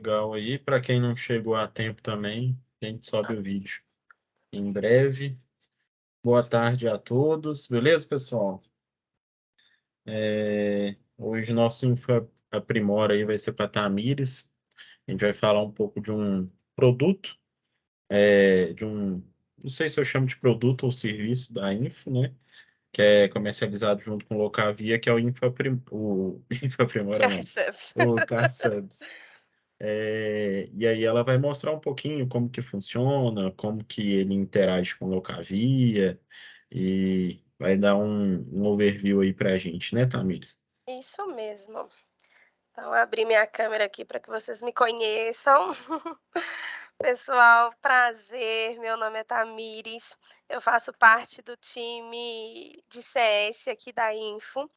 Legal aí. Para quem não chegou a tempo também, a gente sobe o vídeo em breve. Boa tarde a todos. Beleza, pessoal? Hoje nosso Info Aprimora aí vai ser para a Tamires. A gente vai falar um pouco de um produto, não sei se eu chamo de produto ou serviço da Info, né? Que é comercializado junto com o Locavia, que é o Info Aprimora, não, Percebe? o CarSubs. E aí ela vai mostrar um pouquinho como que funciona, como que ele interage com o Locavia e vai dar um overview aí para a gente, né, Tamires? Isso mesmo. Então, abri minha câmera aqui para que vocês me conheçam. Pessoal, prazer. Meu nome é Tamires. Eu faço parte do time de CS aqui da Info.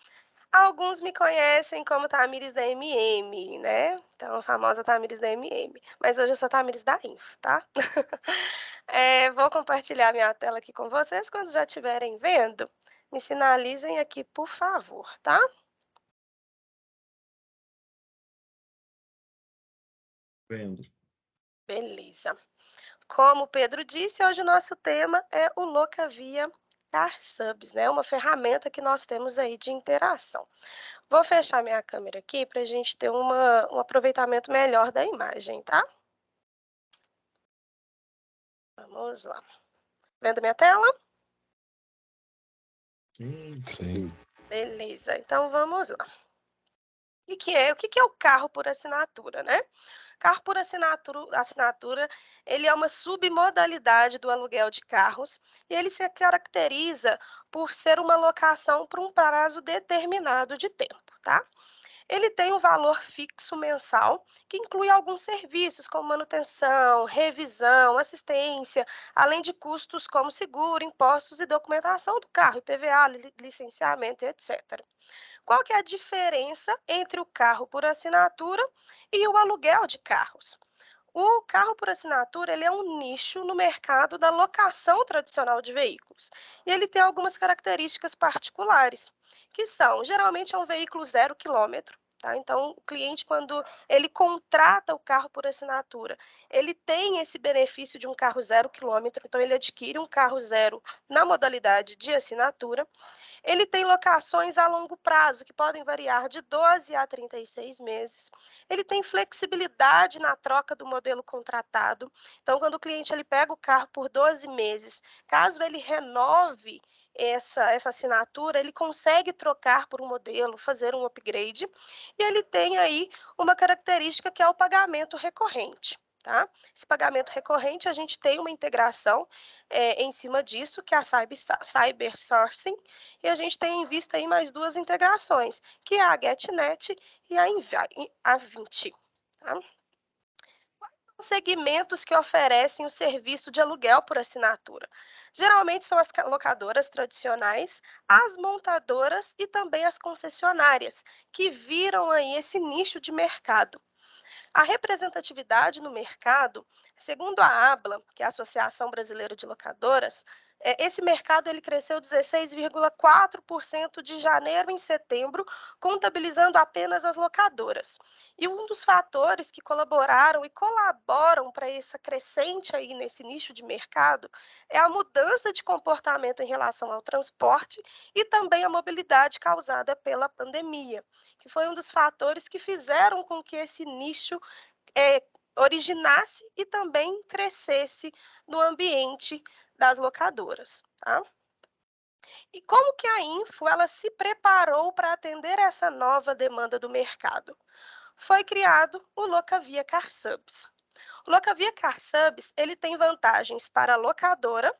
Alguns me conhecem como Tamires da MM, né? Então, a famosa Tamires da MM. Mas hoje eu sou Tamires da Info, tá? Vou compartilhar minha tela aqui com vocês. Quando já estiverem vendo, me sinalizem aqui, por favor, tá? Vendo. Beleza. Como o Pedro disse, hoje o nosso tema é o Locavia CarSubs, né? Uma ferramenta que nós temos aí de interação. Vou fechar minha câmera aqui para a gente ter um aproveitamento melhor da imagem, tá? Vamos lá. Vendo minha tela? Sim. Beleza, então vamos lá. O que é o carro por assinatura, né? Carro por assinatura, ele é uma submodalidade do aluguel de carros e ele se caracteriza por ser uma locação por um prazo determinado de tempo, tá? Ele tem um valor fixo mensal, que inclui alguns serviços como manutenção, revisão, assistência, além de custos como seguro, impostos e documentação do carro, IPVA, licenciamento, etc. Qual que é a diferença entre o carro por assinatura e o aluguel de carros? O carro por assinatura, ele é um nicho no mercado da locação tradicional de veículos. E ele tem algumas características particulares, que são, geralmente é um veículo 0 km, tá? Então, o cliente, quando ele contrata o carro por assinatura, ele tem esse benefício de um carro 0 km, então ele adquire um carro zero na modalidade de assinatura. Ele tem locações a longo prazo, que podem variar de 12 a 36 meses. Ele tem flexibilidade na troca do modelo contratado. Então, quando o cliente ele pega o carro por 12 meses, caso ele renove essa assinatura, ele consegue trocar por um modelo, fazer um upgrade. E ele tem aí uma característica que é o pagamento recorrente. Tá? Esse pagamento recorrente, a gente tem uma integração em cima disso, que é a Cybersourcing, e a gente tem em vista aí mais duas integrações, que é a GetNet e a 20. Tá? Os segmentos que oferecem o serviço de aluguel por assinatura. Geralmente são as locadoras tradicionais, as montadoras e também as concessionárias, que viram aí esse nicho de mercado. A representatividade no mercado, segundo a ABLA, que é a Associação Brasileira de Locadoras, esse mercado ele cresceu 16,4% de janeiro em setembro, contabilizando apenas as locadoras. E um dos fatores que colaboraram e colaboram para essa crescente aí nesse nicho de mercado é a mudança de comportamento em relação ao transporte e também a mobilidade causada pela pandemia, que foi um dos fatores que fizeram com que esse nicho eh, originasse e também crescesse no ambiente das locadoras, tá? E como que a Info ela se preparou para atender essa nova demanda do mercado? Foi criado o Locavia CarSubs. O Locavia CarSubs, ele tem vantagens para a locadora,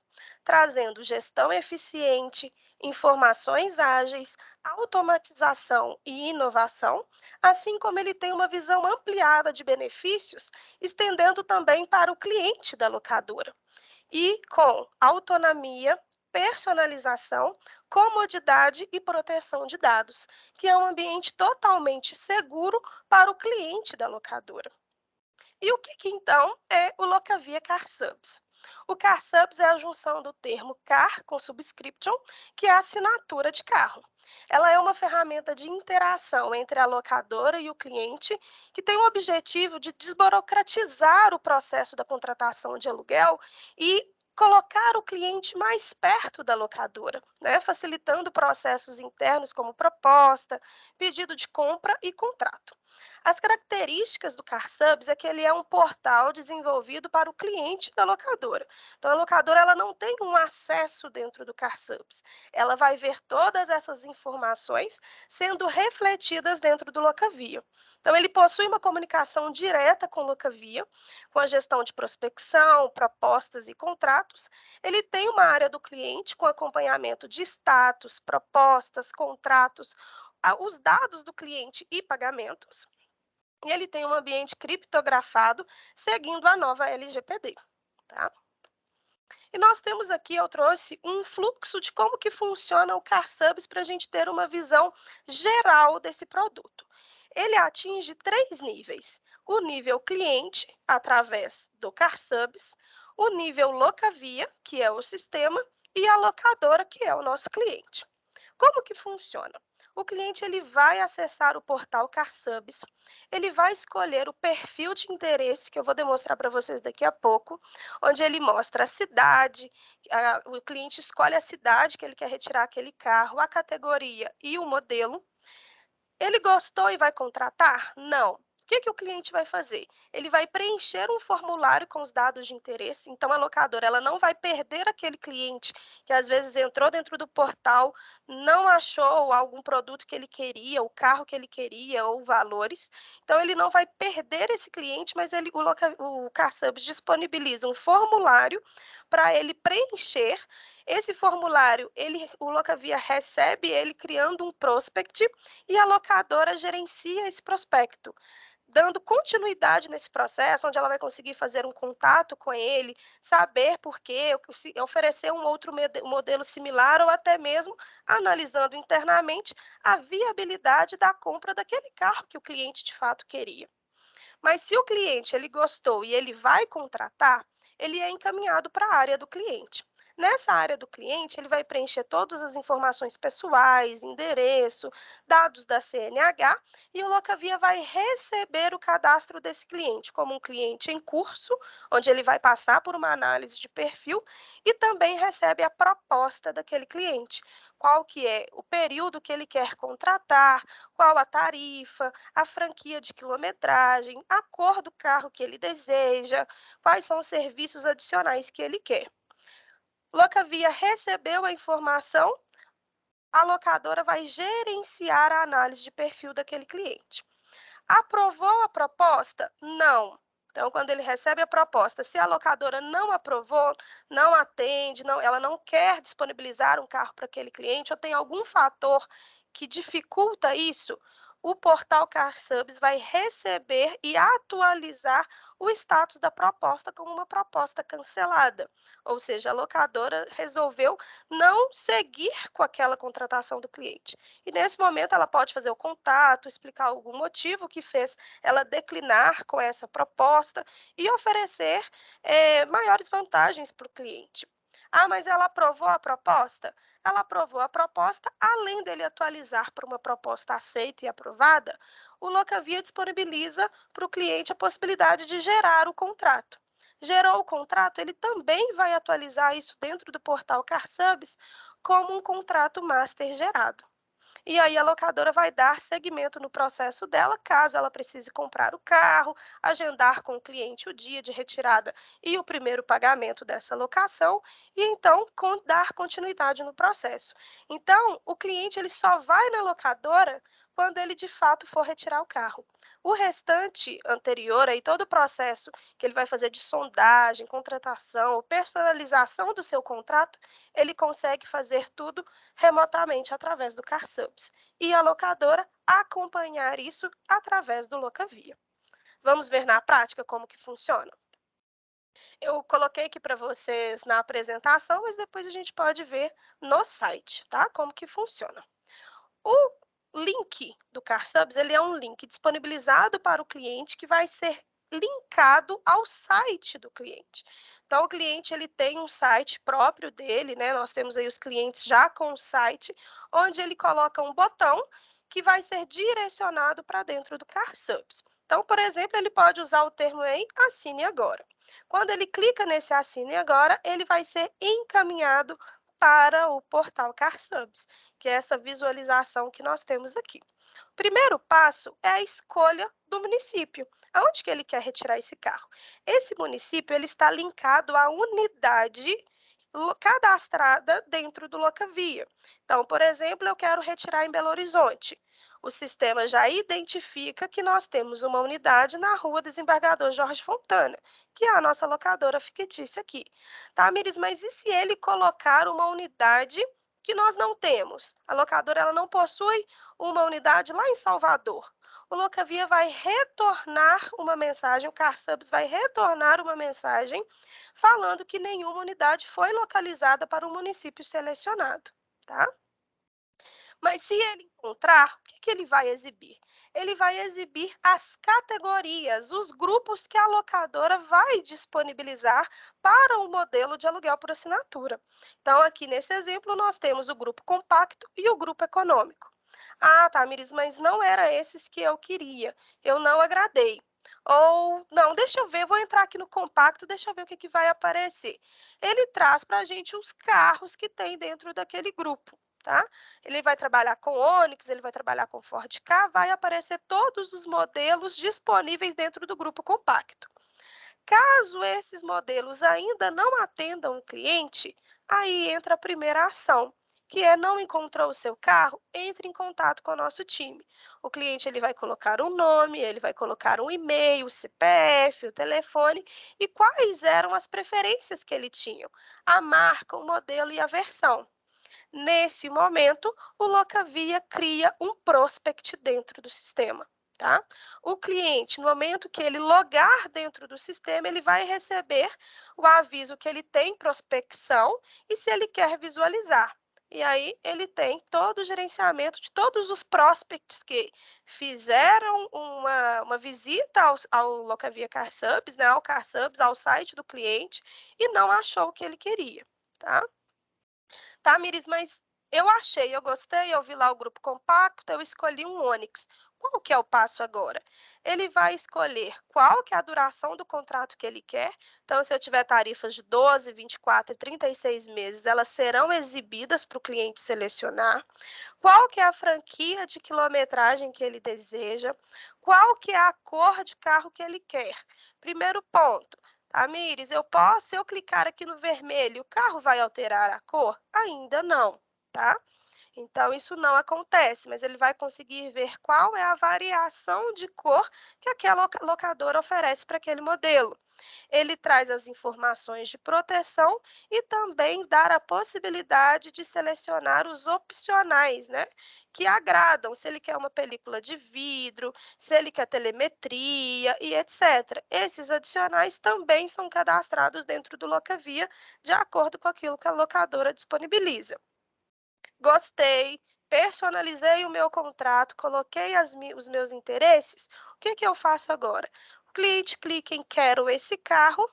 trazendo gestão eficiente, informações ágeis, automatização e inovação, assim como ele tem uma visão ampliada de benefícios, estendendo também para o cliente da locadora. E com autonomia, personalização, comodidade e proteção de dados, que é um ambiente totalmente seguro para o cliente da locadora. E o que então é o Locavia CarSubs? O CarSubs é a junção do termo car com subscription, que é a assinatura de carro. Ela é uma ferramenta de interação entre a locadora e o cliente, que tem o objetivo de desburocratizar o processo da contratação de aluguel e colocar o cliente mais perto da locadora, né, facilitando processos internos como proposta, pedido de compra e contrato. As características do CarSubs é que ele é um portal desenvolvido para o cliente da locadora. Então, a locadora ela não tem um acesso dentro do CarSubs. Ela vai ver todas essas informações sendo refletidas dentro do Locavia. Então, ele possui uma comunicação direta com o Locavia, com a gestão de prospecção, propostas e contratos. Ele tem uma área do cliente com acompanhamento de status, propostas, contratos, os dados do cliente e pagamentos. E ele tem um ambiente criptografado seguindo a nova LGPD, tá? E nós temos aqui, eu trouxe um fluxo de como que funciona o CarSubs para a gente ter uma visão geral desse produto. Ele atinge 3 níveis: o nível cliente, através do CarSubs, o nível Locavia, que é o sistema, e a locadora, que é o nosso cliente. Como que funciona? O cliente ele vai acessar o portal CarSubs, ele vai escolher o perfil de interesse, que eu vou demonstrar para vocês daqui a pouco, onde ele mostra a cidade, o cliente escolhe a cidade que ele quer retirar aquele carro, a categoria e o modelo. Ele gostou e vai contratar? Não. O que que o cliente vai fazer? Ele vai preencher um formulário com os dados de interesse, então a locadora ela não vai perder aquele cliente que às vezes entrou dentro do portal, não achou algum produto que ele queria, o carro que ele queria ou valores. Então ele não vai perder esse cliente, mas o CarSubs disponibiliza um formulário para ele preencher. Esse formulário, o Locavia recebe ele criando um prospect e a locadora gerencia esse prospecto, dando continuidade nesse processo, onde ela vai conseguir fazer um contato com ele, saber por quê, oferecer um outro modelo similar ou até mesmo analisando internamente a viabilidade da compra daquele carro que o cliente de fato queria. Mas se o cliente ele gostou e ele vai contratar, ele é encaminhado para a área do cliente. Nessa área do cliente, ele vai preencher todas as informações pessoais, endereço, dados da CNH, e o Locavia vai receber o cadastro desse cliente como um cliente em curso, onde ele vai passar por uma análise de perfil e também recebe a proposta daquele cliente. Qual que é o período que ele quer contratar, qual a tarifa, a franquia de quilometragem, a cor do carro que ele deseja, quais são os serviços adicionais que ele quer. Locavia recebeu a informação, a locadora vai gerenciar a análise de perfil daquele cliente. Aprovou a proposta? Não. Então, quando ele recebe a proposta, se a locadora não aprovou, não atende, ela não quer disponibilizar um carro para aquele cliente, ou tem algum fator que dificulta isso, o portal CarSubs vai receber e atualizar o status da proposta como uma proposta cancelada. Ou seja, a locadora resolveu não seguir com aquela contratação do cliente. E nesse momento ela pode fazer o contato, explicar algum motivo que fez ela declinar com essa proposta e oferecer maiores vantagens para o cliente. Ah, mas ela aprovou a proposta? Ela aprovou a proposta, além dele atualizar para uma proposta aceita e aprovada, o Locavia disponibiliza para o cliente a possibilidade de gerar o contrato. Gerou o contrato, ele também vai atualizar isso dentro do portal CarSubs como um contrato master gerado. E aí a locadora vai dar seguimento no processo dela, caso ela precise comprar o carro, agendar com o cliente o dia de retirada e o primeiro pagamento dessa locação, e então dar continuidade no processo. Então, o cliente ele só vai na locadora quando ele de fato for retirar o carro. O restante anterior, aí todo o processo que ele vai fazer de sondagem, contratação, personalização do seu contrato, ele consegue fazer tudo remotamente através do CarSubs e a locadora acompanhar isso através do Locavia. Vamos ver na prática como que funciona? Eu coloquei aqui para vocês na apresentação, mas depois a gente pode ver no site, tá? Como que funciona. O link do CarSubs, ele é um link disponibilizado para o cliente que vai ser linkado ao site do cliente. Então, o cliente ele tem um site próprio dele, né? Nós temos aí os clientes já com o site, onde ele coloca um botão que vai ser direcionado para dentro do CarSubs. Então, por exemplo, ele pode usar o termo aí, assine agora. Quando ele clica nesse assine agora, ele vai ser encaminhado para o portal CarSubs, que é essa visualização que nós temos aqui. O primeiro passo é a escolha do município. Aonde que ele quer retirar esse carro? Esse município ele está linkado à unidade cadastrada dentro do Locavia. Então, por exemplo, eu quero retirar em Belo Horizonte. O sistema já identifica que nós temos uma unidade na Rua Desembargador Jorge Fontana, que é a nossa locadora fictícia aqui. Tá, Miris? Mas e se ele colocar uma unidade que nós não temos? A locadora ela não possui uma unidade lá em Salvador. O Locavia vai retornar uma mensagem, o CarSubs vai retornar uma mensagem falando que nenhuma unidade foi localizada para o município selecionado, tá? Mas se ele encontrar, o que ele vai exibir? Ele vai exibir as categorias, os grupos que a locadora vai disponibilizar para o modelo de aluguel por assinatura. Então, aqui nesse exemplo, nós temos o grupo compacto e o grupo econômico. Ah, Tamires, mas não era esses que eu queria. Eu não agradei. Ou, não, deixa eu ver, vou entrar aqui no compacto, deixa eu ver o que vai aparecer. Ele traz para a gente os carros que tem dentro daquele grupo, tá? Ele vai trabalhar com Onix, ele vai trabalhar com Ford Ka, vai aparecer todos os modelos disponíveis dentro do grupo compacto. Caso esses modelos ainda não atendam o cliente, aí entra a primeira ação, que é não encontrou o seu carro, entre em contato com o nosso time. O cliente ele vai colocar um nome, ele vai colocar um e-mail, o CPF, o telefone e quais eram as preferências que ele tinha, a marca, o modelo e a versão. Nesse momento, o Locavia cria um prospect dentro do sistema. Tá? O cliente, no momento que ele logar dentro do sistema, ele vai receber o aviso que ele tem prospecção e se ele quer visualizar. E aí ele tem todo o gerenciamento de todos os prospects que fizeram uma visita ao Locavia CarSubs, né, ao CarSubs, ao site do cliente, e não achou o que ele queria. Tá? Tá, Miris, mas eu achei, eu gostei, eu vi lá o grupo compacto, eu escolhi um Onix. Qual que é o passo agora? Ele vai escolher qual que é a duração do contrato que ele quer. Então, se eu tiver tarifas de 12, 24 e 36 meses, elas serão exibidas para o cliente selecionar. Qual que é a franquia de quilometragem que ele deseja? Qual que é a cor de carro que ele quer? Primeiro ponto, Tamires, se eu clicar aqui no vermelho, o carro vai alterar a cor? Ainda não, tá? Então, isso não acontece, mas ele vai conseguir ver qual é a variação de cor que aquela locadora oferece para aquele modelo. Ele traz as informações de proteção e também dar a possibilidade de selecionar os opcionais, né? Que agradam, se ele quer uma película de vidro, se ele quer telemetria e etc. Esses adicionais também são cadastrados dentro do Locavia, de acordo com aquilo que a locadora disponibiliza. Gostei, personalizei o meu contrato, coloquei os meus interesses. O que eu faço agora? O cliente clica em quero esse carro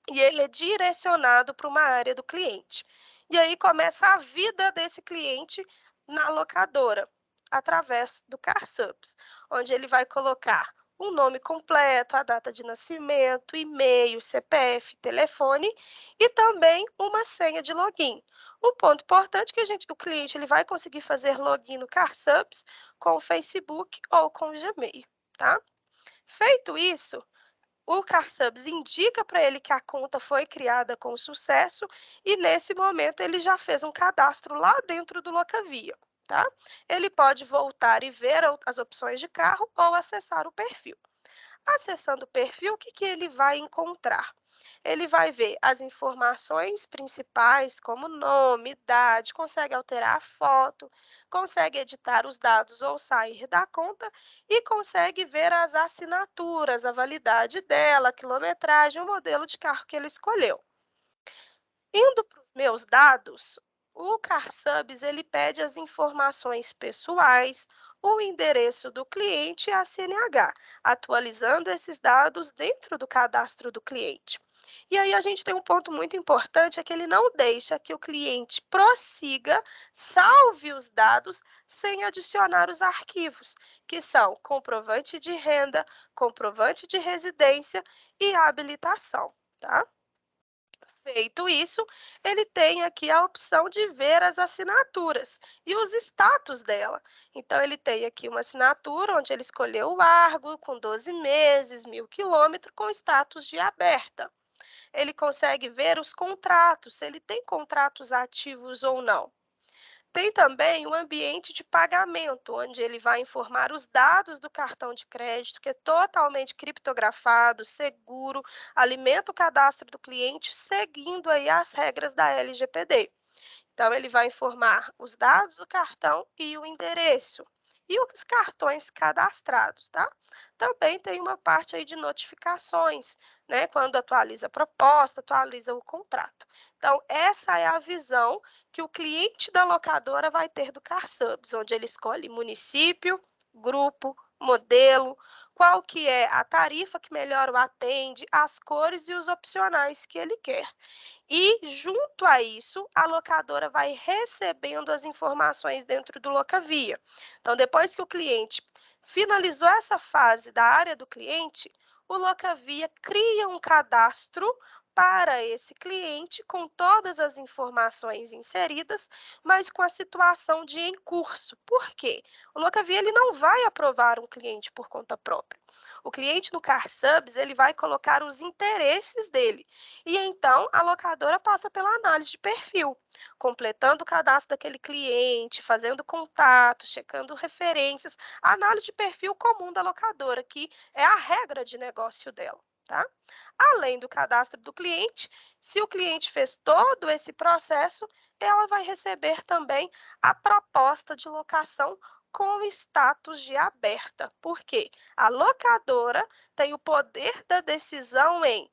e ele é direcionado para uma área do cliente. E aí começa a vida desse cliente na locadora, através do CarSubs, onde ele vai colocar o nome completo, a data de nascimento, e-mail, CPF, telefone e também uma senha de login. O ponto importante é que o cliente ele vai conseguir fazer login no CarSubs com o Facebook ou com o Gmail, tá? Feito isso, o CarSubs indica para ele que a conta foi criada com sucesso e, nesse momento, ele já fez um cadastro lá dentro do Locavia, tá? Ele pode voltar e ver as opções de carro ou acessar o perfil. Acessando o perfil, o que ele vai encontrar? Ele vai ver as informações principais, como nome, idade, consegue alterar a foto, consegue editar os dados ou sair da conta e consegue ver as assinaturas, a validade dela, a quilometragem, o modelo de carro que ele escolheu. Indo para os meus dados, o CarSubs ele pede as informações pessoais, o endereço do cliente e a CNH, atualizando esses dados dentro do cadastro do cliente. E aí a gente tem um ponto muito importante, é que ele não deixa que o cliente prossiga, salve os dados sem adicionar os arquivos, que são comprovante de renda, comprovante de residência e habilitação, tá? Feito isso, ele tem aqui a opção de ver as assinaturas e os status dela. Então, ele tem aqui uma assinatura onde ele escolheu o Argo, com 12 meses, 1.000 quilômetros, com status de aberta. Ele consegue ver os contratos, se ele tem contratos ativos ou não. Tem também o ambiente de pagamento, onde ele vai informar os dados do cartão de crédito, que é totalmente criptografado, seguro, alimenta o cadastro do cliente, seguindo aí as regras da LGPD. Então, ele vai informar os dados do cartão e o endereço. E os cartões cadastrados, tá? Também tem uma parte aí de notificações, né? Quando atualiza a proposta, atualiza o contrato. Então, essa é a visão que o cliente da locadora vai ter do CarSubs, onde ele escolhe município, grupo, modelo, qual que é a tarifa que melhor o atende, as cores e os opcionais que ele quer. E, junto a isso, a locadora vai recebendo as informações dentro do Locavia. Então, depois que o cliente finalizou essa fase da área do cliente, o Locavia cria um cadastro para esse cliente com todas as informações inseridas, mas com a situação de em curso. Por quê? O Locavia ele não vai aprovar um cliente por conta própria. O cliente no CarSubs ele vai colocar os interesses dele. E então a locadora passa pela análise de perfil, completando o cadastro daquele cliente, fazendo contato, checando referências, a análise de perfil comum da locadora, que é a regra de negócio dela, tá? Além do cadastro do cliente, se o cliente fez todo esse processo, ela vai receber também a proposta de locação com status de aberta. Por quê? A locadora tem o poder da decisão em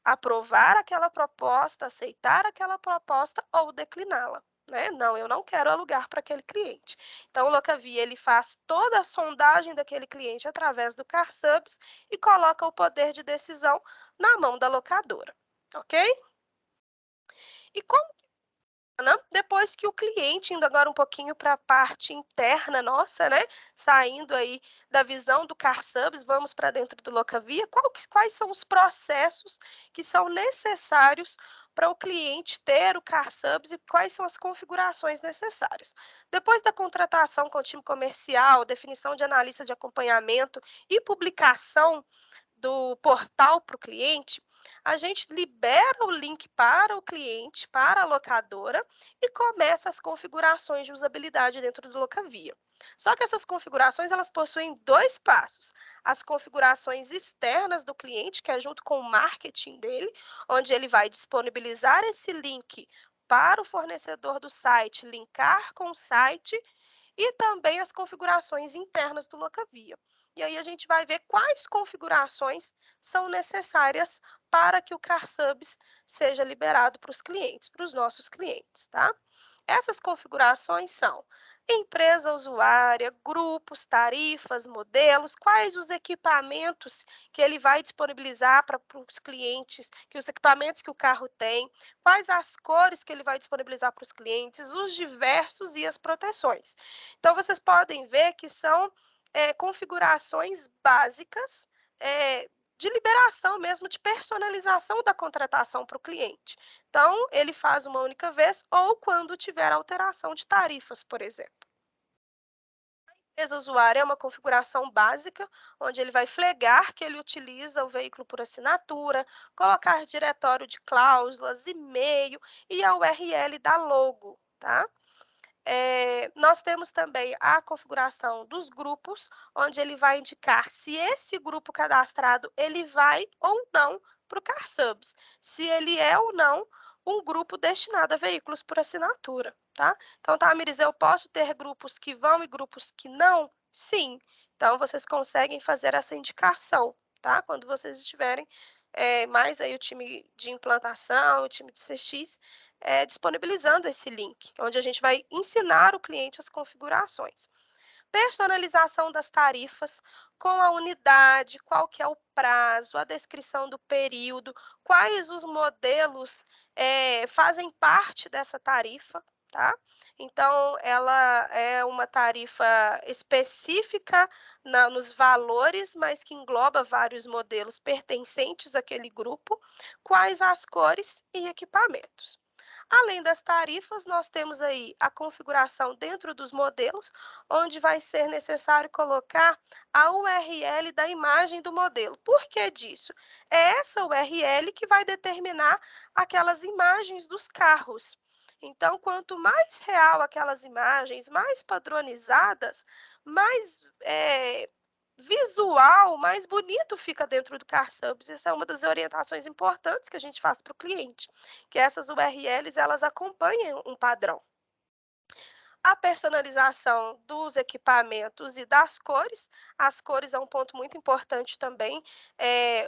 aprovar aquela proposta, aceitar aquela proposta ou decliná-la. Né? Não, eu não quero alugar para aquele cliente. Então, o Locavia ele faz toda a sondagem daquele cliente através do CarSubs e coloca o poder de decisão na mão da locadora, ok? E como depois que o cliente, indo agora um pouquinho para a parte interna nossa, né? Saindo aí da visão do CarSubs, vamos para dentro do Locavia. Quais são os processos que são necessários para o cliente ter o CarSubs e quais são as configurações necessárias? Depois da contratação com o time comercial, definição de analista de acompanhamento e publicação do portal para o cliente, a gente libera o link para o cliente, para a locadora, e começa as configurações de usabilidade dentro do Locavia. Só que essas configurações elas possuem dois passos: as configurações externas do cliente, que é junto com o marketing dele, onde ele vai disponibilizar esse link para o fornecedor do site, linkar com o site, e também as configurações internas do Locavia. E aí a gente vai ver quais configurações são necessárias para que o CarSubs seja liberado para os clientes, para os nossos clientes, tá? Essas configurações são empresa usuária, grupos, tarifas, modelos, quais os equipamentos que ele vai disponibilizar para os clientes, que os equipamentos que o carro tem, quais as cores que ele vai disponibilizar para os clientes, os diversos e as proteções. Então, vocês podem ver que são configurações básicas de liberação mesmo, de personalização da contratação para o cliente. Então, ele faz uma única vez ou quando tiver alteração de tarifas, por exemplo. A empresa usuária é uma configuração básica, onde ele vai flegar que ele utiliza o veículo por assinatura, colocar diretório de cláusulas, e-mail e a URL da logo, tá? Nós temos também a configuração dos grupos, onde ele vai indicar se esse grupo cadastrado ele vai ou não para o CarSubs, se ele é ou não um grupo destinado a veículos por assinatura, tá? Então, Tamires, eu posso ter grupos que vão e grupos que não? Sim. Então, vocês conseguem fazer essa indicação, tá? Quando vocês estiverem mais aí o time de implantação, o time de CX, disponibilizando esse link, onde a gente vai ensinar o cliente as configurações. Personalização das tarifas com a unidade, qual que é o prazo, a descrição do período, quais os modelos fazem parte dessa tarifa, tá? Então, ela é uma tarifa específica nos valores, mas que engloba vários modelos pertencentes àquele grupo, quais as cores e equipamentos. Além das tarifas, nós temos aí a configuração dentro dos modelos, onde vai ser necessário colocar a URL da imagem do modelo. Por que disso? É essa URL que vai determinar aquelas imagens dos carros. Então, quanto mais real aquelas imagens, mais padronizadas, mais visual, mais bonito fica dentro do CarSubs. Essa é uma das orientações importantes que a gente faz para o cliente, que essas URLs elas acompanhem um padrão. A personalização dos equipamentos e das cores. As cores é um ponto muito importante também.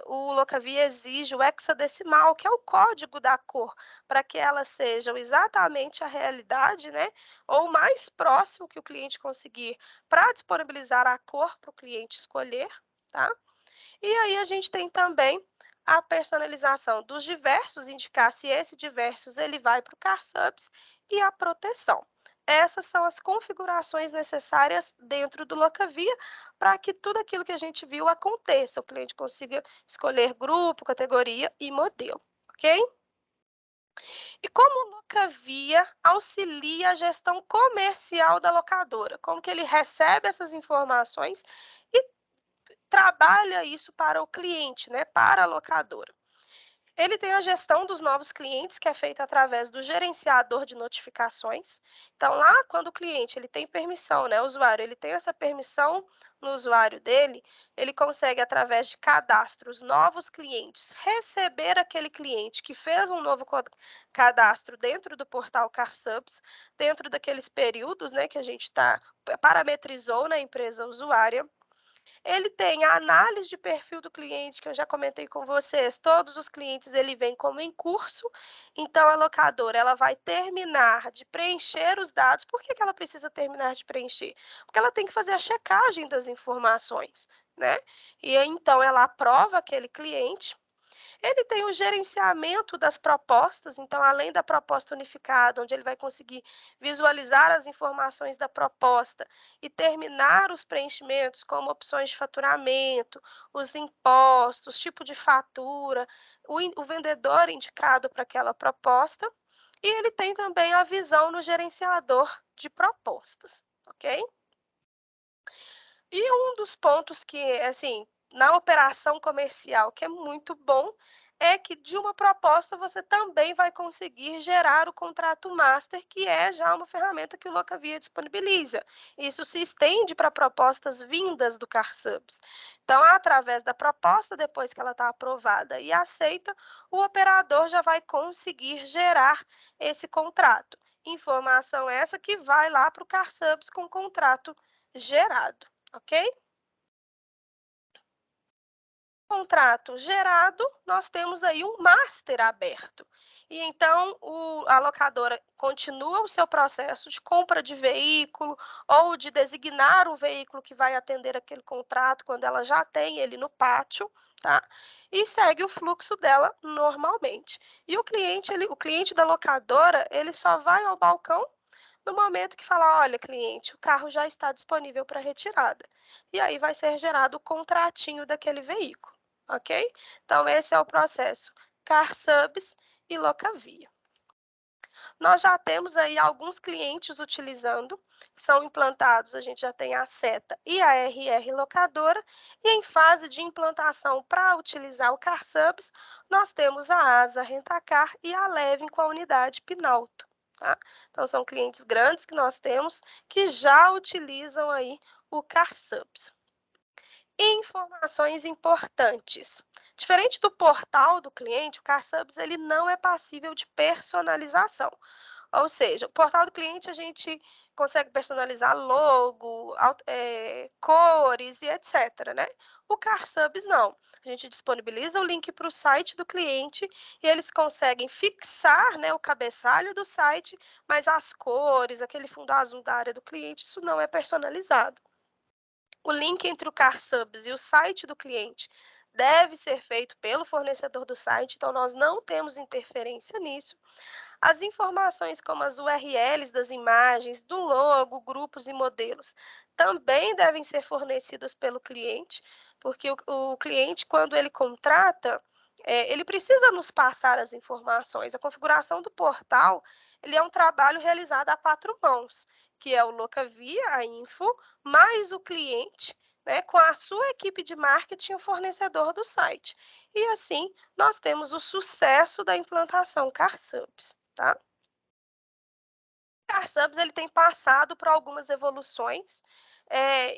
O Locavia exige o hexadecimal, que é o código da cor, para que elas sejam exatamente a realidade, né? Ou mais próximo que o cliente conseguir, para disponibilizar a cor para o cliente escolher, tá? E aí a gente tem também a personalização dos diversos, indicar se esse diversos ele vai para o CarSubs e a proteção. Essas são as configurações necessárias dentro do Locavia para que tudo aquilo que a gente viu aconteça, o cliente consiga escolher grupo, categoria e modelo, ok? E como o Locavia auxilia a gestão comercial da locadora? Como que ele recebe essas informações e trabalha isso para o cliente, né, para a locadora? Ele tem a gestão dos novos clientes, que é feita através do gerenciador de notificações. Então, lá, quando o cliente ele tem permissão, né, o usuário, ele tem essa permissão no usuário dele, ele consegue, através de cadastros, novos clientes, receber aquele cliente que fez um novo cadastro dentro do portal CarSubs, dentro daqueles períodos, né, que a gente parametrizou na empresa usuária. Ele tem a análise de perfil do cliente, que eu já comentei com vocês, todos os clientes ele vem como em curso, então a locadora ela vai terminar de preencher os dados. Por que que ela precisa terminar de preencher? Porque ela tem que fazer a checagem das informações, né? E aí, então ela aprova aquele cliente. Ele tem o gerenciamento das propostas, então, além da proposta unificada, onde ele vai conseguir visualizar as informações da proposta e terminar os preenchimentos, como opções de faturamento, os impostos, tipo de fatura, o vendedor indicado para aquela proposta, e ele tem também a visão no gerenciador de propostas, ok? E um dos pontos que, assim, na operação comercial, que é muito bom, é que de uma proposta você também vai conseguir gerar o contrato master, que é já uma ferramenta que o Locavia disponibiliza. Isso se estende para propostas vindas do CarSubs. Então, através da proposta, depois que ela está aprovada e aceita, o operador já vai conseguir gerar esse contrato. Informação essa que vai lá para o CarSubs com o contrato gerado. Ok? Contrato gerado, nós temos aí um master aberto. E então a locadora continua o seu processo de compra de veículo ou de designar um veículo que vai atender aquele contrato quando ela já tem ele no pátio, tá? E segue o fluxo dela normalmente. E o cliente da locadora, ele só vai ao balcão no momento que falar, olha, cliente, o carro já está disponível para retirada. E aí vai ser gerado o contratinho daquele veículo, ok? Então, esse é o processo CarSubs e Locavia. Nós já temos aí alguns clientes utilizando, que são implantados, a gente já tem a Seta e a RR Locadora, e em fase de implantação para utilizar o CarSubs, nós temos a Asa Rentacar e a Levin com a unidade Pinalto. Tá? Então, são clientes grandes que nós temos que já utilizam aí o CarSubs. Informações importantes. Diferente do portal do cliente, o CarSubs ele não é passível de personalização. Ou seja, o portal do cliente a gente consegue personalizar logo, cores e etc, né? O CarSubs não. A gente disponibiliza o link para o site do cliente e eles conseguem fixar, né, o cabeçalho do site, mas as cores, aquele fundo azul da área do cliente, isso não é personalizado, O link entre o CarSubs e o site do cliente deve ser feito pelo fornecedor do site, então nós não temos interferência nisso. As informações como as URLs das imagens, do logo, grupos e modelos também devem ser fornecidas pelo cliente, porque o cliente, quando ele contrata, ele precisa nos passar as informações. A configuração do portal, ele é um trabalho realizado a 4 mãos, que é o Locavia, a info, mais o cliente, né, com a sua equipe de marketing, o fornecedor do site. E assim, nós temos o sucesso da implantação CarSubs, tá? O CarSubs, ele tem passado por algumas evoluções,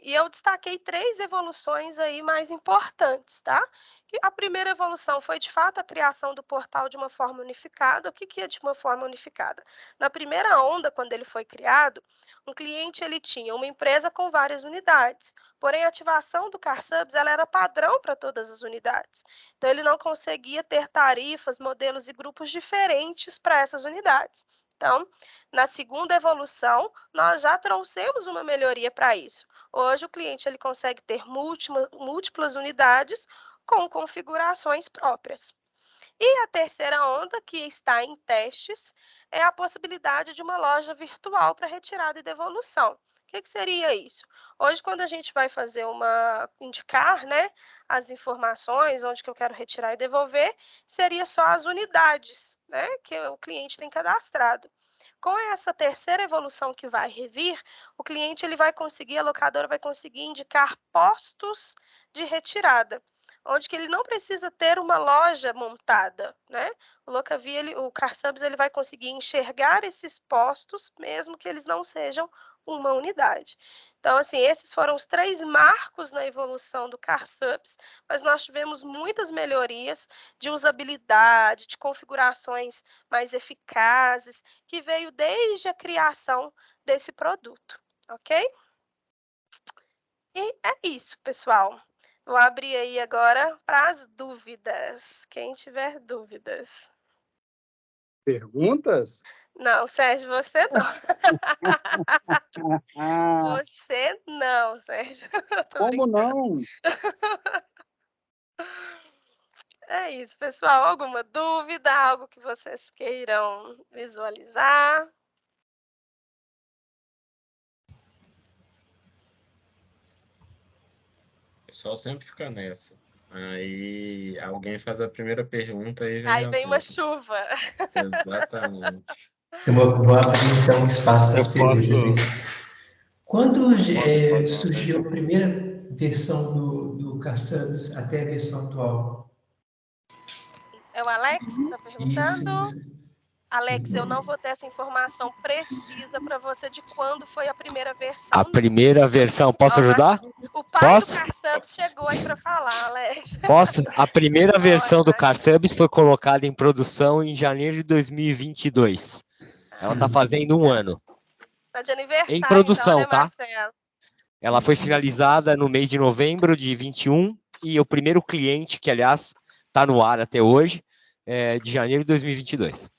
e eu destaquei 3 evoluções aí mais importantes, tá? A primeira evolução foi, de fato, a criação do portal de uma forma unificada. O que é de uma forma unificada? Na primeira onda, quando ele foi criado, um cliente ele tinha uma empresa com várias unidades, porém a ativação do CarSubs ela era padrão para todas as unidades. Então ele não conseguia ter tarifas, modelos e grupos diferentes para essas unidades. Então, na segunda evolução, nós já trouxemos uma melhoria para isso. Hoje o cliente ele consegue ter múltiplas unidades com configurações próprias. E a terceira onda, que está em testes, é a possibilidade de uma loja virtual para retirada e devolução. O que seria isso? Hoje, quando a gente vai fazer indicar, né, as informações, onde que eu quero retirar e devolver, seria só as unidades, né, que o cliente tem cadastrado. Com essa terceira evolução que vai revir, o cliente ele vai conseguir, a locadora vai conseguir indicar postos de retirada, onde que ele não precisa ter uma loja montada, né? O Locavia, o CarSubs, ele vai conseguir enxergar esses postos, mesmo que eles não sejam uma unidade. Então, assim, esses foram os 3 marcos na evolução do CarSubs, mas nós tivemos muitas melhorias de usabilidade, de configurações mais eficazes, que veio desde a criação desse produto, ok? E é isso, pessoal. Vou abrir aí agora para as dúvidas. Quem tiver dúvidas. Perguntas? Não, Sérgio, você não. Ah, Você não, Sérgio. Tô como brincando. não? É isso, pessoal. Alguma dúvida? Algo que vocês queiram visualizar? O pessoal sempre fica nessa. Aí alguém faz a primeira pergunta e vem Aí as vem uma outras. chuva. Exatamente. Eu vou abrir então o espaço das Eu perguntas. posso Quando fazer uma surgiu a pergunta? primeira versão do CarSubs até a versão atual? É o Alex que está Isso, perguntando? Alex, eu não vou ter essa informação precisa para você de quando foi a primeira versão, A não. primeira versão, posso Ó, ajudar? o pai do Posso? CarSubs chegou aí para falar, Alex. Posso? A primeira versão do Pode. CarSubs foi colocada em produção em janeiro de 2022. Ela está fazendo um ano. Tá de Em aniversário, então, produção, né, tá? Marcelo? Ela foi finalizada no mês de novembro de 21 e o primeiro cliente, que aliás está no ar até hoje, é de janeiro de 2022.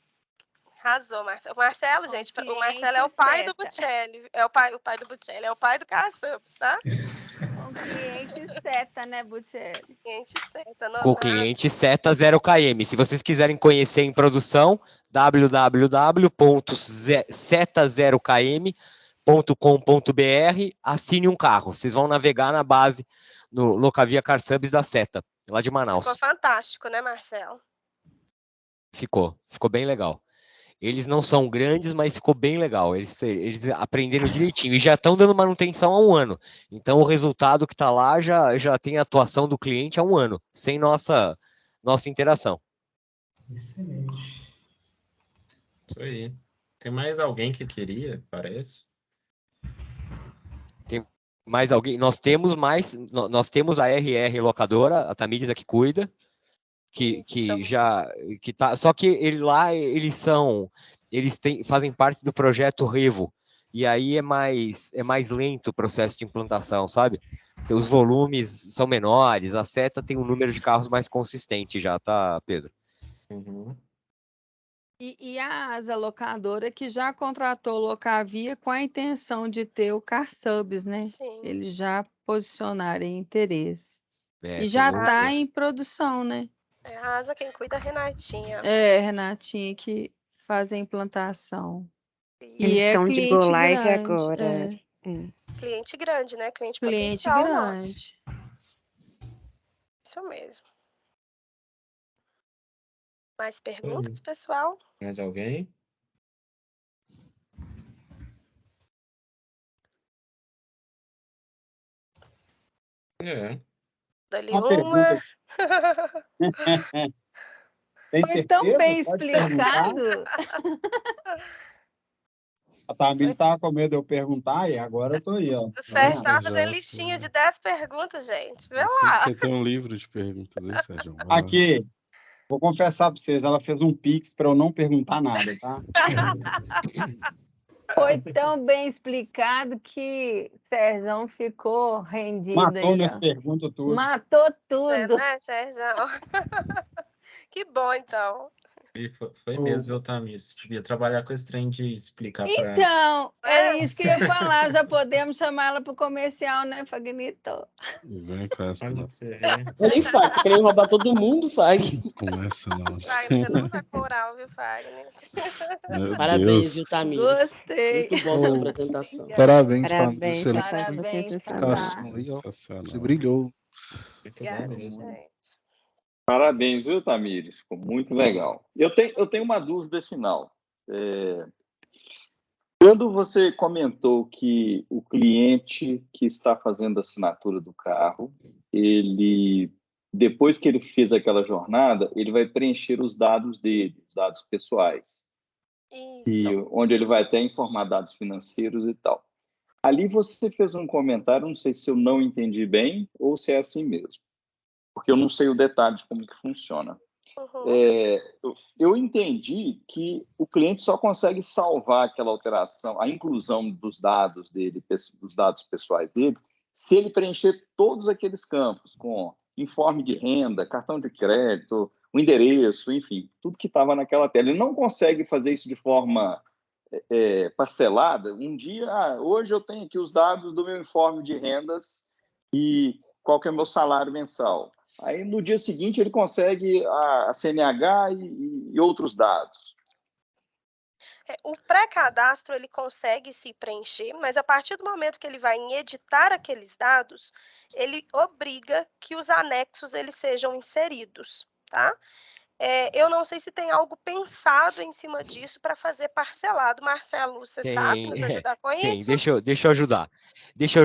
Arrasou, Marcelo. O Marcelo, gente, o Marcelo é o cliente pai do seta. Buccelli. É o pai do Buccelli, é o pai do CarSubs, tá? Com cliente seta, né, Buccelli? Cliente certo, Com o anotado. cliente Seta 0KM. Se vocês quiserem conhecer em produção, www.seta0km.com.br, assine um carro. Vocês vão navegar na base no Locavia CarSubs da Seta, lá de Manaus. Ficou fantástico, né, Marcelo? Ficou bem legal. Eles não são grandes, mas ficou bem legal. Eles aprenderam direitinho e já estão dando manutenção há um ano. Então o resultado que está lá já tem a atuação do cliente há um ano, sem nossa interação. Excelente. Isso aí. Tem mais alguém que queria, parece? Tem mais alguém? Nós temos a RR Locadora, a Tamires aqui cuida, que tá. Só que eles fazem parte do projeto Revo. E aí é mais lento o processo de implantação, sabe? Os volumes são menores, a Seta tem um número de carros mais consistente já, tá, Pedro? Uhum. E a Asa Locadora que já contratou o Locavia com a intenção de ter o CarSubs, né? Sim. Eles já posicionarem interesse. É, E já tem está outros. em produção, né? É a asa quem cuida é a Renatinha. É, Renatinha, que faz a implantação. E Eles é estão de cliente go live grande. agora. É, Cliente grande, né? Cliente cliente potencial nosso. grande. Isso mesmo. Mais perguntas, pessoal? Mais alguém? É. Dali Uma uma. pergunta. Tem Foi tão certeza? bem Pode perguntar. explicado. A Tamires estava com medo de eu perguntar e agora eu tô aí, ó. O Tá Sérgio vendo? estava fazendo Já listinha de sei. 10 perguntas, gente. Vê Eu sei que lá. você tem um livro de perguntas, hein, Sérgio? Vai lá. Aqui, vou confessar para vocês, ela fez um pix para eu não perguntar nada, tá? Foi tão bem explicado que Sérgio ficou rendido Matou aí, minhas ó. perguntas tudo. Matou É, tudo. né, Sérgio? Que bom, então. E foi mesmo, viu, Tamires? Devia trabalhar com esse trem de explicar para. Então, É. é isso que eu ia falar. Já podemos chamar ela para o comercial, né, Fagnito? Vem com essa, Olha não. pra você ver. Nem Fag, tá querendo roubar todo mundo, Fag. Com essa, não. Fagner, você não tá coral, viu, Fagner? Meu Parabéns, Deus. viu, Tamires? Gostei. Muito bom sua Oh, apresentação. Obrigada. Parabéns, Tamires. Parabéns, Excelente Tatá, pela sua Parabéns, apresentação. Tatá. aí, ó. Você Sensacional. brilhou. Muito bom Obrigada, mesmo. gente. Parabéns, viu, Tamires? Ficou muito legal. Eu tenho uma dúvida final. Quando você comentou que o cliente que está fazendo a assinatura do carro, ele, depois que ele fez aquela jornada, ele vai preencher os dados dele, os dados pessoais, e Isso. onde ele vai até informar dados financeiros e tal. Ali você fez um comentário, não sei se eu não entendi bem ou se é assim mesmo, porque eu não sei o detalhe de como que funciona. Eu entendi que o cliente só consegue salvar aquela alteração, a inclusão dos dados dele, dos dados pessoais dele, se ele preencher todos aqueles campos, com informe de renda, cartão de crédito, o endereço, enfim, tudo que estava naquela tela. Ele não consegue fazer isso de forma parcelada. Um dia, hoje eu tenho aqui os dados do meu informe de rendas e qual que é o meu salário mensal. Aí, no dia seguinte, ele consegue a CNH e outros dados. O pré-cadastro, ele consegue se preencher, mas a partir do momento que ele vai em editar aqueles dados, ele obriga que os anexos eles sejam inseridos, tá? Eu não sei se tem algo pensado em cima disso para fazer parcelado. Marcelo, você sabe nos ajudar com Tem, isso? deixa eu ajudar. Deixa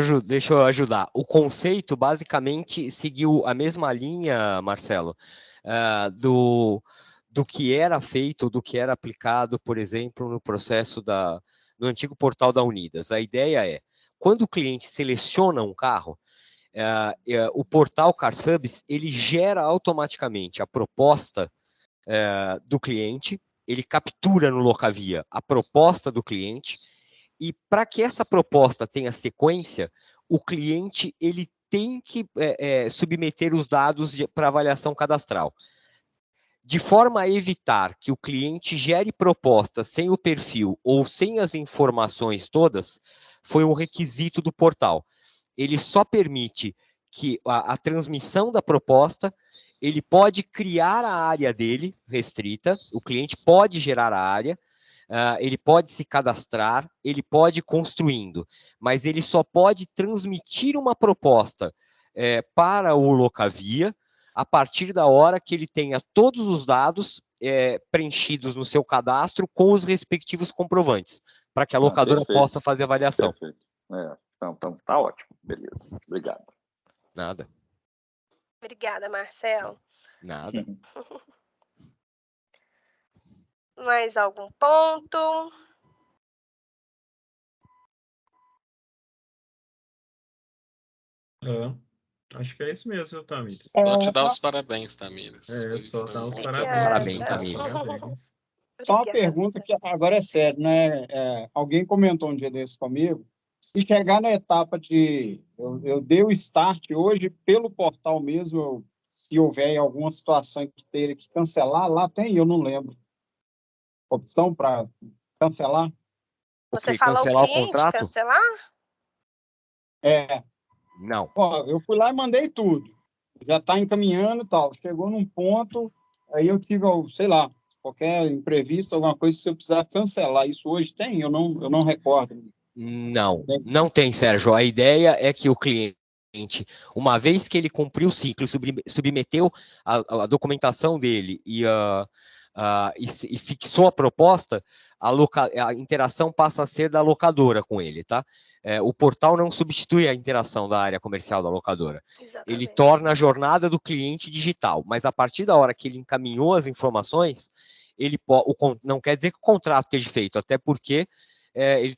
eu ajudar. O conceito basicamente seguiu a mesma linha, Marcelo, do que era feito, do que era aplicado, por exemplo, no processo no antigo portal da Unidas. A ideia é, quando o cliente seleciona um carro, o portal CarSubs, ele gera automaticamente a proposta do cliente, ele captura no Locavia a proposta do cliente, e para que essa proposta tenha sequência, o cliente ele tem que submeter os dados para avaliação cadastral. De forma a evitar que o cliente gere proposta sem o perfil ou sem as informações todas, foi um requisito do portal. Ele só permite que a transmissão da proposta, ele pode criar a área dele restrita, o cliente pode gerar a área, ele pode se cadastrar, ele pode ir construindo, mas ele só pode transmitir uma proposta para o Locavia a partir da hora que ele tenha todos os dados preenchidos no seu cadastro com os respectivos comprovantes, para que a locadora possa fazer a avaliação. Perfeito. Então, tá ótimo. Beleza. Obrigado. Nada. Obrigada, Marcelo. Nada. Mais algum ponto? Acho que é isso mesmo, viu, Tamires? Só te dar os parabéns, Tamires. Só dar os Obrigada. parabéns. Só uma pergunta que agora é sério, né? Alguém comentou um dia desse comigo. Se chegar na etapa de... Eu dei o start hoje pelo portal mesmo, se houver alguma situação que teria que cancelar, lá tem, eu não lembro. Opção para cancelar? Você falou o cliente cancelar? Não. Ó, eu fui lá e mandei tudo. Já está encaminhando e tal. Chegou num ponto, aí eu tive, sei lá, qualquer imprevisto, alguma coisa, se eu precisar cancelar. Isso hoje tem? Eu não recordo. Não tem, Sérgio. A ideia é que o cliente, uma vez que ele cumpriu o ciclo, submeteu a documentação dele e fixou a proposta, a interação passa a ser da locadora com ele, tá? O portal não substitui a interação da área comercial da locadora. Exatamente. Ele torna a jornada do cliente digital, mas a partir da hora que ele encaminhou as informações, não quer dizer que o contrato esteja feito, até porque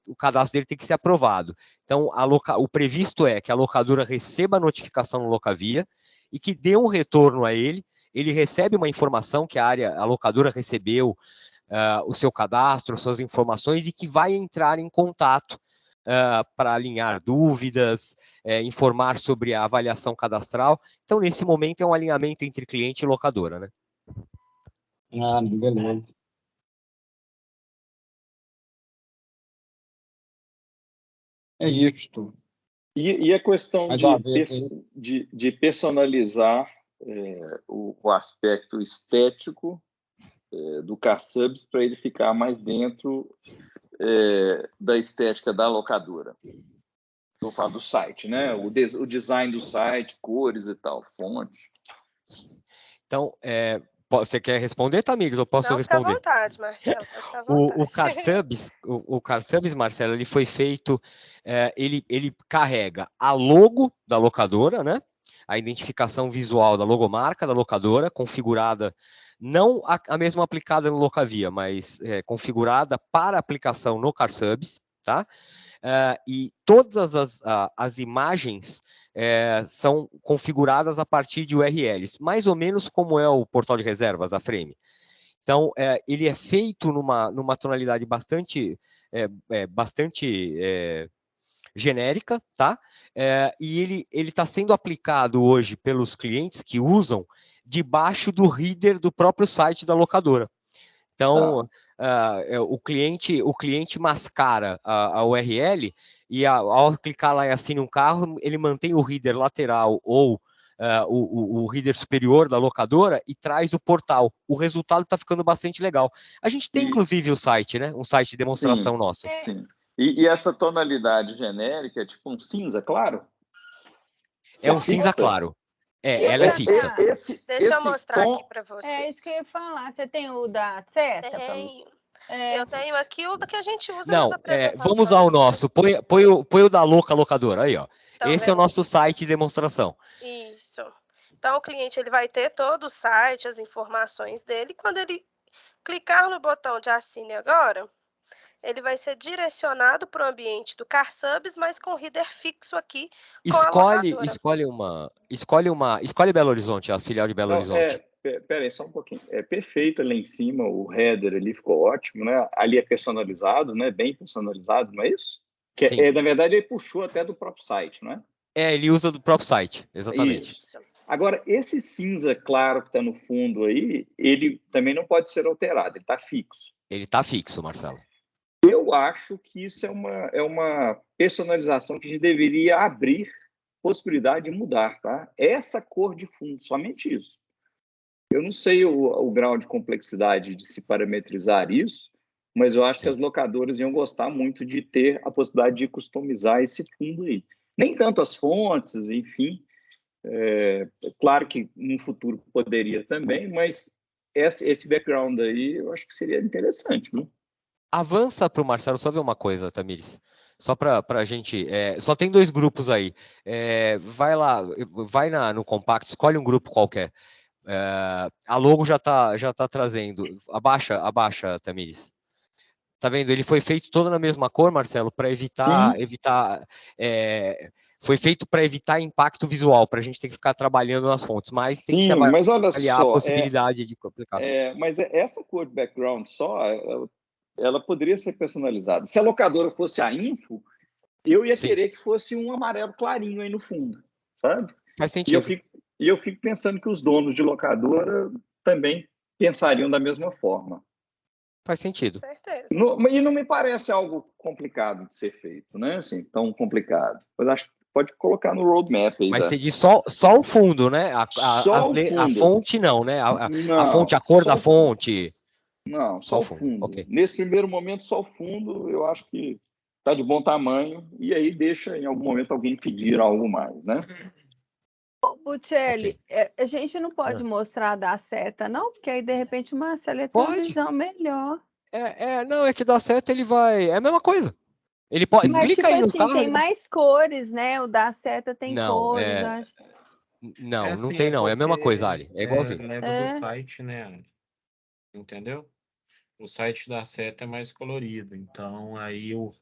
o cadastro dele tem que ser aprovado. Então, o previsto é que a locadora receba a notificação no Locavia e que dê um retorno a ele. Ele recebe uma informação que a locadora recebeu o seu cadastro, suas informações, e que vai entrar em contato para alinhar dúvidas, informar sobre a avaliação cadastral. Então, nesse momento, é um alinhamento entre cliente e locadora, né? Ah, beleza. É isso. E a questão de personalizar o aspecto estético do CarSubs para ele ficar mais dentro da estética da locadora. Estou falando do site, né? O design do site, cores e tal, fonte. Então, você quer responder, Tamires, ou posso responder? Fica à vontade, Marcelo, pode ficar à vontade. O CarSubs, Marcelo, ele foi feito, ele carrega a logo da locadora, né? A identificação visual da logomarca da locadora, configurada, não a mesma aplicada no Locavia, mas configurada para aplicação no CarSubs, tá? E todas as imagens são configuradas a partir de URLs, mais ou menos como é o portal de reservas, a Frame. Então, ele é feito numa tonalidade bastante genérica, tá? E ele está sendo aplicado hoje pelos clientes que usam debaixo do header do próprio site da locadora. Então, o cliente mascara a URL e ao clicar lá em assine um carro, ele mantém o header lateral ou o header superior da locadora e traz o portal. O resultado está ficando bastante legal. A gente tem, inclusive, o site, né? Um site de demonstração nosso. Sim. E essa tonalidade genérica é tipo um cinza claro? É um cinza claro. Ela é fixa. Deixa eu mostrar aqui para vocês. É isso que eu ia falar. Você tem o da seta? Tenho. Eu tenho aqui o que a gente usa nas apresentações. Vamos usar o nosso. Põe o da locadora aí, ó. Então, esse é o nosso site de demonstração. Isso. Então, o cliente ele vai ter todo o site, as informações dele. Quando ele clicar no botão de assine agora, ele vai ser direcionado para o ambiente do CarSubs, mas com header fixo aqui com a locadora. Escolhe Belo Horizonte, a filial de Belo Horizonte. Peraí, só um pouquinho. É perfeito ali em cima, o header ali ficou ótimo, né? Ali é personalizado, né? Bem personalizado, não é isso? Na verdade, ele puxou até do próprio site, não é? Ele usa do próprio site, exatamente. Isso. Agora, esse cinza claro que está no fundo aí, ele também não pode ser alterado, ele está fixo. Ele está fixo, Marcelo. Eu acho que isso é uma personalização que a gente deveria abrir possibilidade de mudar, tá? Essa cor de fundo, somente isso. Eu não sei o grau de complexidade de se parametrizar isso, mas eu acho que as locadoras iam gostar muito de ter a possibilidade de customizar esse fundo aí. Nem tanto as fontes, enfim. Claro que no futuro poderia também, mas esse background aí eu acho que seria interessante, viu? Avança para o Marcelo, só ver uma coisa, Tamires. Só para a gente... só tem 2 grupos aí. Vai lá, vai no Compact, escolhe um grupo qualquer. A logo já tá trazendo. Abaixa, Tamires. Tá vendo? Ele foi feito todo na mesma cor, Marcelo, para evitar... foi feito para evitar impacto visual, para a gente ter que ficar trabalhando nas fontes. Mas tem que se avaliar a possibilidade de complicar. Mas essa cor de background só... ela poderia ser personalizada. Se a locadora fosse a Info, eu ia querer que fosse um amarelo clarinho aí no fundo, sabe? Faz sentido. E eu fico pensando que os donos de locadora também pensariam da mesma forma. Faz sentido. Com certeza. E não me parece algo complicado de ser feito, né? Assim, tão complicado. Mas acho que pode colocar no roadmap aí. Mas tá? você diz só o fundo, né? Só o a fundo. fonte não, né? A Não, fonte, a cor só da o fundo. fonte. Não, só o fundo. Ok. Nesse primeiro momento, só o fundo, eu acho que está de bom tamanho, e aí deixa em algum momento alguém pedir algo mais, né? Buccelli, a gente não pode mostrar da seta, não? Porque aí, de repente, o Marcelo tem uma visão melhor. Não, é que dá certo, ele vai. É a mesma coisa. Ele pode. Mas, Clica tipo aí no assim, carro. tem mais cores, né? O da seta tem Não, cores, eu acho. Não, não assim, tem não. É a mesma porque coisa, Ali. É igualzinho. leva do site, né, Ali? Entendeu? O site da seta é mais colorido, então aí o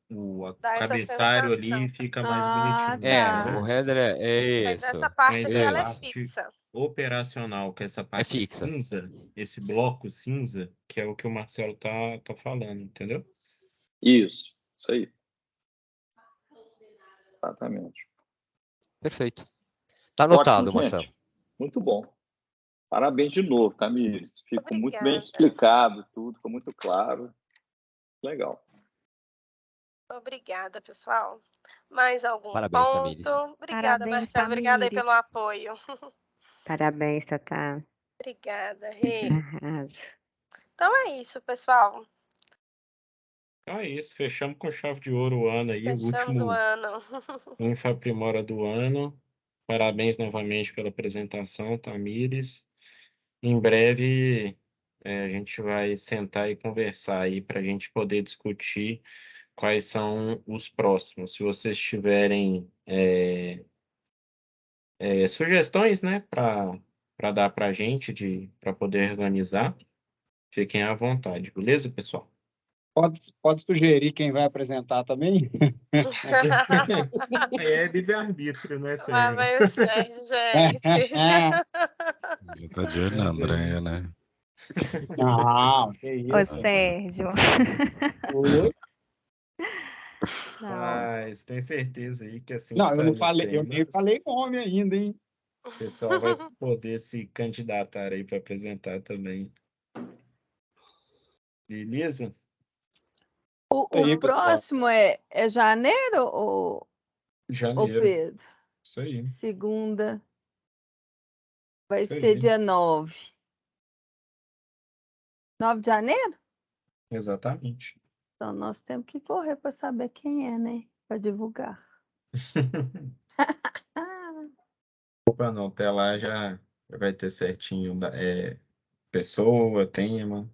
Dá essa cabeçalho sensação. ali fica mais bonitinho. O header é Mas isso. essa parte Mas aqui, a ela é parte fixa. operacional, que é essa parte fixa. cinza, esse bloco cinza, que é o que o Marcelo tá falando, entendeu? Isso aí. Exatamente. Perfeito. Tá anotado, Ótimo, Marcelo. gente. Muito bom. Parabéns de novo, Tamires. Ficou muito bem Obrigada. explicado tudo, ficou muito claro. Legal. Obrigada, pessoal. Mais algum Parabéns, ponto? Tamires. Obrigada, Parabéns, Marcelo. Obrigada aí Tamires. pelo apoio. Parabéns, Tatá. Obrigada, Rê. Arrasa. Então é isso, pessoal. Então é isso, fechamos com chave de ouro o ano aí, Fechamos o último o ano. Infaprimora do ano. Parabéns novamente pela apresentação, Tamires. Em breve a gente vai sentar e conversar aí para a gente poder discutir quais são os próximos. Se vocês tiverem sugestões, né, para dar para a gente, para poder organizar, fiquem à vontade, beleza, pessoal? Pode sugerir quem vai apresentar também? É livre-arbítrio, né, Lá Sérgio? vai o Sérgio, gente. Já tá de olho na Andréia, né? Não, que isso. Ô, Sérgio. Oi? Não. Mas tem certeza aí que assim que Não, eu sair não os falei, eu nem temas, falei nome ainda, hein? o pessoal vai poder se candidatar aí para apresentar também. Beleza? O Aí, pessoal. próximo é janeiro ou Janeiro. Pedro? Isso aí. Segunda. Vai Isso ser aí. dia 9. 9 de janeiro? Exatamente. Então, nós temos que correr para saber quem é, né? Para divulgar. Opa, não, até lá já vai ter certinho pessoa, tema,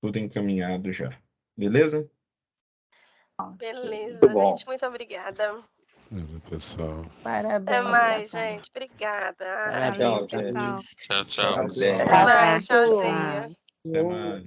tudo encaminhado já. Beleza? Beleza, Muito bom. gente. Muito obrigada. Pessoal. Parabéns. Até mais, Tatá. gente. Obrigada. Parabéns, Tchau, pessoal. Tchau, tchau. Parabéns. Até mais. Tchau. Tchauzinho. Até mais.